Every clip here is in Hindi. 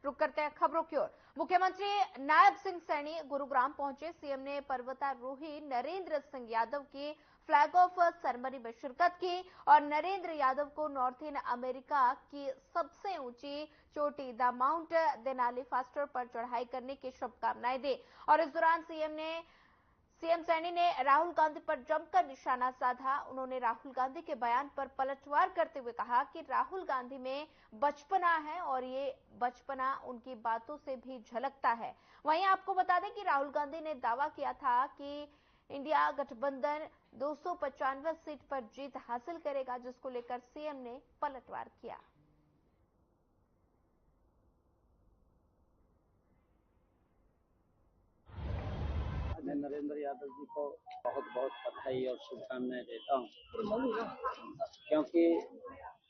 रुक करते हैं खबरों की ओर। मुख्यमंत्री नायब सिंह सैनी गुरुग्राम पहुंचे। सीएम ने पर्वतारोही नरेंद्र सिंह यादव की फ्लैग ऑफ सेरेमनी में शिरकत की और नरेंद्र यादव को नॉर्थ इन अमेरिका की सबसे ऊंची चोटी द माउंट देनाली फास्टर पर चढ़ाई करने की शुभकामनाएं दी। और इस दौरान सीएम सैनी ने राहुल गांधी पर जमकर निशाना साधा। उन्होंने राहुल गांधी के बयान पर पलटवार करते हुए कहा कि राहुल गांधी में बचपना है और ये बचपना उनकी बातों से भी झलकता है। वहीं आपको बता दें कि राहुल गांधी ने दावा किया था कि इंडिया गठबंधन 295 सीट पर जीत हासिल करेगा, जिसको लेकर सीएम ने पलटवार किया। मैं नरेंद्र यादव जी को बहुत बहुत बधाई और शुभकामनाएं देता हूं, क्योंकि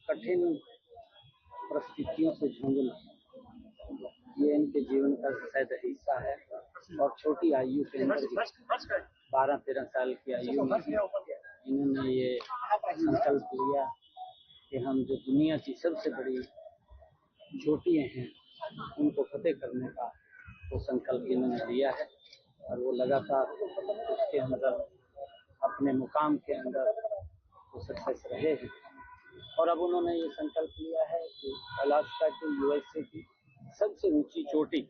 कठिन परिस्थितियों से जूझना ये इनके जीवन का शायद हिस्सा है। और छोटी आयु के अंदर 12-13 साल की आयु में इन्होंने ये संकल्प लिया कि हम जो दुनिया की सबसे बड़ी चोटियां हैं उनको फतेह करने का वो संकल्प इन्होंने लिया है। और वो लगातार उसके अंदर अपने मुकाम के अंदर वो सक्सेस रहे हैं। और अब उन्होंने ये संकल्प लिया है कि अलास्का की यूएसए की सबसे ऊंची चोटी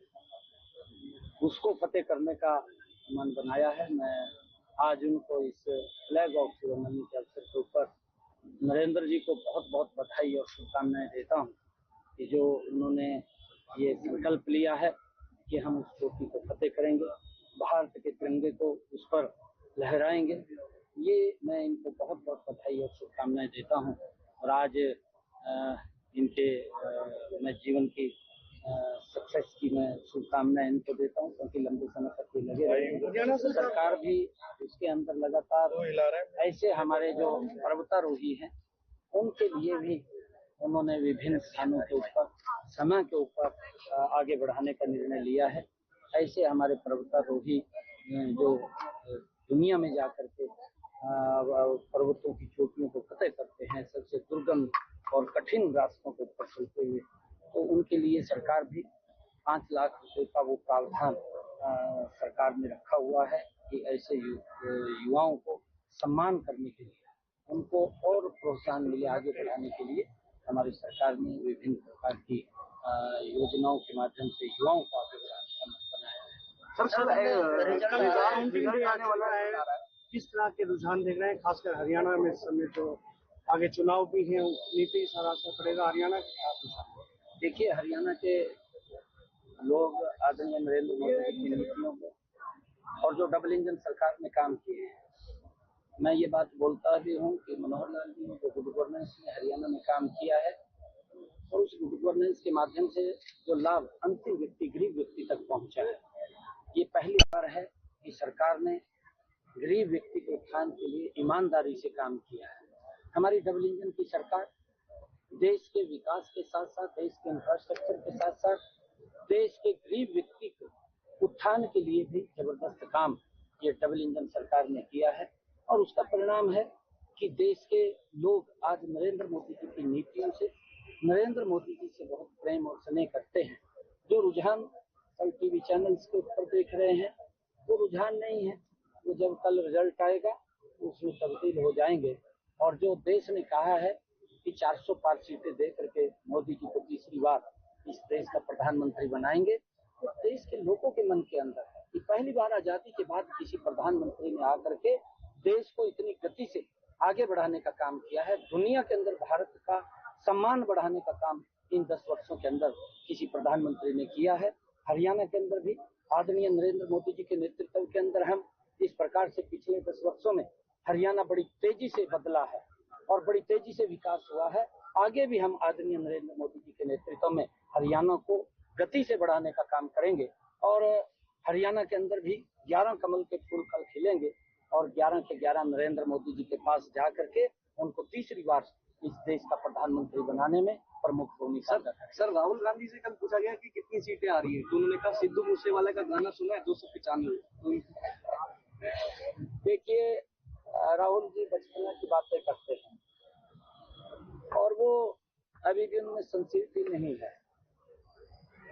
उसको फतेह करने का मन बनाया है। मैं आज उनको इस फ्लैग ऑफ सेरेमनी के अवसर के ऊपर नरेंद्र जी को बहुत बहुत बधाई और शुभकामनाएं देता हूँ कि जो उन्होंने ये संकल्प लिया है कि हम उस चोटी को फतेह करेंगे, भारत के तिरंगे को उस पर लहराएंगे। ये मैं इनको बहुत बहुत बधाई और शुभकामनाएं देता हूं। और आज इनके मैं जीवन की सक्सेस की मैं शुभकामनाएं इनको देता हूं, क्योंकि लंबे समय तक ये लगे रहे। सरकार भी इसके अंदर लगातार ऐसे हमारे जो पर्वतारोही हैं उनके लिए भी उन्होंने विभिन्न स्थानों के ऊपर समय के ऊपर आगे बढ़ाने का निर्णय लिया है। ऐसे हमारे पर्वतारोही जो दुनिया में जाकर के पर्वतों की चोटियों को फतेह करते हैं, सबसे दुर्गम और कठिन रास्तों के ऊपर चलते हुए, तो उनके लिए सरकार भी 5 लाख रुपए का वो प्रावधान सरकार ने रखा हुआ है कि ऐसे युवाओं को सम्मान करने के लिए, उनको और प्रोत्साहन मिले आगे बढ़ाने के लिए हमारी सरकार ने विभिन्न प्रकार की योजनाओं के माध्यम से युवाओं को आगे बढ़ाने का मन बनाया है। सर, आने वाला है, किस तरह के रुझान देख रहे हैं, खासकर हरियाणा में इस समय जो आगे चुनाव भी है, नीति सारा असर पड़ेगा हरियाणा का? देखिए, हरियाणा के लोग आदरणीय नरेंद्र मोदी की नीतियों को और जो डबल इंजन सरकार में काम किए हैं, मैं ये बात बोलता भी हूँ कि मनोहर लाल जी ने जो गुड गवर्नेंस में हरियाणा में काम किया है और उस गुड गवर्नेंस के माध्यम से जो लाभ अंतिम व्यक्ति, गरीब व्यक्ति तक पहुंचा है, ये पहली बार है कि सरकार ने गरीब व्यक्ति के उत्थान के लिए ईमानदारी से काम किया है। हमारी डबल इंजन की सरकार देश के विकास के साथ साथ, देश के इंफ्रास्ट्रक्चर के साथ साथ, देश के गरीब व्यक्ति के उत्थान के लिए भी जबरदस्त काम ये डबल इंजन सरकार ने किया है। और उसका परिणाम है कि देश के लोग आज नरेंद्र मोदी जी की नीतियों से, नरेंद्र मोदी जी से बहुत प्रेम और स्नेह करते हैं। जो रुझान कल टीवी चैनल्स के ऊपर देख रहे हैं वो रुझान नहीं है, वो जब कल रिजल्ट आएगा उसमें तब्दील हो जाएंगे। और जो देश ने कहा है कि 400 पार सीटें दे करके मोदी जी को तीसरी बार इस देश का प्रधानमंत्री बनाएंगे, तो देश के लोगों के मन के अंदर है कि पहली बार आजादी के बाद किसी प्रधानमंत्री ने आकर के देश को इतनी गति से आगे बढ़ाने का काम किया है। दुनिया के अंदर भारत का सम्मान बढ़ाने का काम इन 10 वर्षों के अंदर किसी प्रधानमंत्री ने किया है। हरियाणा के अंदर भी आदरणीय नरेंद्र मोदी जी के नेतृत्व के अंदर हम इस प्रकार से पिछले 10 वर्षों में हरियाणा बड़ी तेजी से बदला है और बड़ी तेजी से विकास हुआ है। आगे भी हम आदरणीय नरेंद्र मोदी जी के नेतृत्व में हरियाणा को गति से बढ़ाने का काम करेंगे। और हरियाणा के अंदर भी 11 कमल के फूल कल खिलेंगे और 11 के 11 नरेंद्र मोदी जी के पास जा करके उनको तीसरी बार इस देश का प्रधानमंत्री बनाने में प्रमुख भूमिका। सर, राहुल गांधी से कल पूछा गया कि कितनी सीटें आ रही है, तो उन्होंने कहा सिद्धू मूसेवाला का गाना सुना है 295। देखिए, राहुल जी बचपना की बातें करते हैं और वो अभी भी उनमें सिंसियरिटी नहीं है।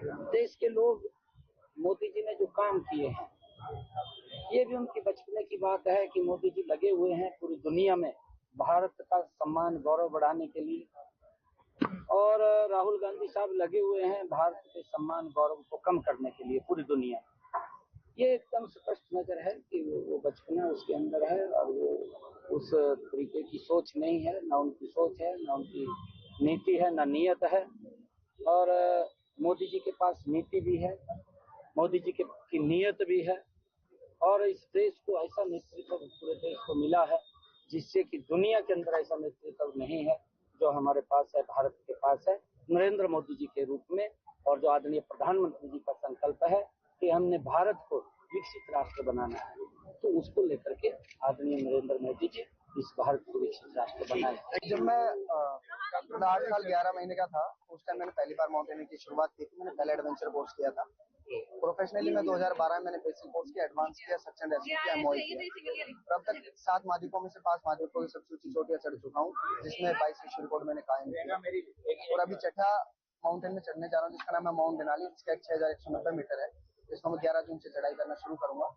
देश के लोग मोदी जी ने जो काम किए हैं, ये भी उनकी बचपने की बात है कि मोदी जी लगे हुए हैं पूरी दुनिया में भारत का सम्मान गौरव बढ़ाने के लिए, और राहुल गांधी साहब लगे हुए हैं भारत के सम्मान गौरव को कम करने के लिए पूरी दुनिया में। ये एकदम स्पष्ट नजर है कि वो बचपना उसके अंदर है और वो उस तरीके की सोच नहीं है, ना उनकी सोच है, ना उनकी नीति है, ना नियत है। और मोदी जी के पास नीति भी है, मोदी जी की नियत भी है, और इस देश को ऐसा नेतृत्व पूरे देश को मिला है जिससे कि दुनिया के अंदर ऐसा नेतृत्व नहीं है जो हमारे पास है, भारत के पास है नरेंद्र मोदी जी के रूप में। और जो आदरणीय प्रधानमंत्री जी का संकल्प है कि हमने भारत को विकसित राष्ट्र बनाना है, तो उसको लेकर के आदरणीय नरेंद्र मोदी जी इस भारत को विकसित राष्ट्र बनाए। जब मैं 8 साल 11 महीने का था, उस टाइम मैंने पहली बार माउंटेनियरिंग की शुरुआत की थी। मैंने पहले एडवेंचर कोर्स किया था। प्रोफेशनली मैं 2012 में मैंने बेसिक कोर्स किया, एडवांस किया, सर्च एंड रेस्क्यू किया, एमओई किया। और अब तक 7 माध्यकों में से 5 माध्यकों की सबसे ऊंची चोटियां चढ़ चुका हूँ, जिसमें 22 विश्व रिकॉर्ड मैंने कायम किया। और अभी छठा माउंटेन में चढ़ने जा रहा हूँ, जिसका नाम है माउंट देनाली, जिसका 6190 मीटर है, जिसको मैं 11 जून से चढ़ाई करना शुरू करूंगा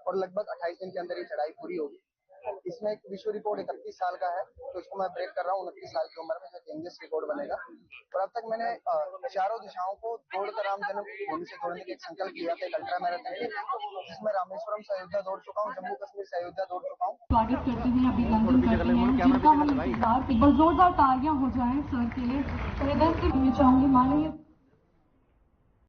और लगभग 28 दिन के अंदर ये चढ़ाई पूरी होगी। इसमें एक विश्व रिकॉर्ड 31 साल का है, तो इसको मैं ब्रेक कर रहा हूँ 29 साल की उम्र में, जो गिनीज रिकॉर्ड बनेगा। और अब तक मैंने चारों दिशाओं को दौड़कर राम जन्मभूमि से जोड़ने का एक संकल्प लिया था, एक अल्ट्रा मैराथन की, जिसमें रामेश्वरम से अयोध्या दौड़ चुका हूँ, जम्मू कश्मीर से अयोध्या दौड़ चुका हूँ। स्वागत करते हैं अभिनंदन करते हैं, जिनका हम इंतजार एक बार जोरदार तालियां हो जाए सर के लिए। मैं चाहूंगी माननीय